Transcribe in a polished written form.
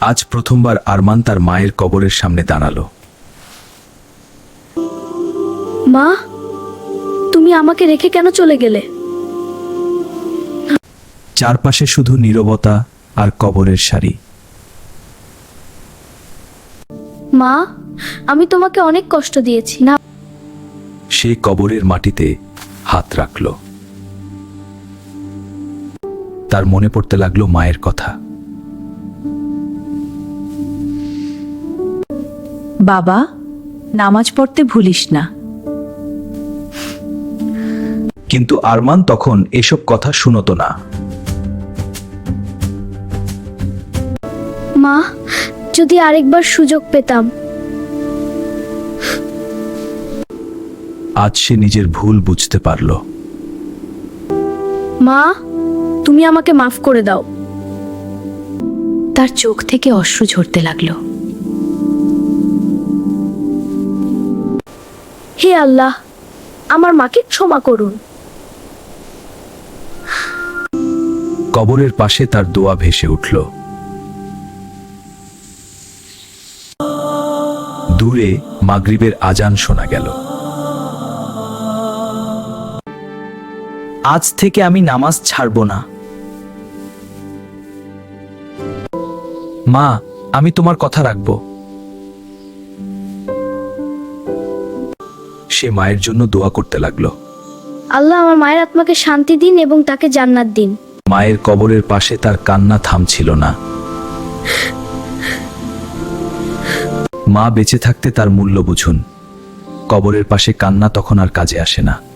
আজ প্রথমবার আরমান তার মায়ের কবরের সামনে দাঁড়ালো। মা, তুমি আমাকে রেখে কেন চলে গেলে? চারপাশে শুধু নীরবতা আর কবরের সারি। মা, আমি তোমাকে অনেক কষ্ট দিয়েছি না। সে কবরের মাটিতে হাত রাখল। তার মনে পড়তে লাগলো মায়ের কথা। বাবা, নামাজ পড়তে ভুলিস না। কিন্তু আরমান তখন এসব কথা শুনতো না। মা, যদি আরেকবার সুযোগ পেতাম। আজ সে নিজের ভুল বুঝতে পারল। মা, তুমি আমাকে মাফ করে দাও। তার চোখ থেকে অশ্রু ঝরতে লাগলো। হে আল্লাহ, আমার মাকে ক্ষমা করুন। কবরের পাশে তার দোয়া ভেসে উঠল। দূরে মাগরিবের আজান শোনা গেল। আজ থেকে আমি নামাজ ছাড়ব না। মা, আমি তোমার কথা রাখব। সে মায়ের জন্য দোয়া করতে লাগলো। আল্লাহ আমার মায়ের আত্মাকে শান্তি দিন এবং তাকে জান্নাত দিন। মায়ের কবরের পাশে তার কান্না থামছিল না। মা বেঁচে থাকতে তার মূল্য বুঝুন। কবরের পাশে কান্না তখন আর কাজে আসে না।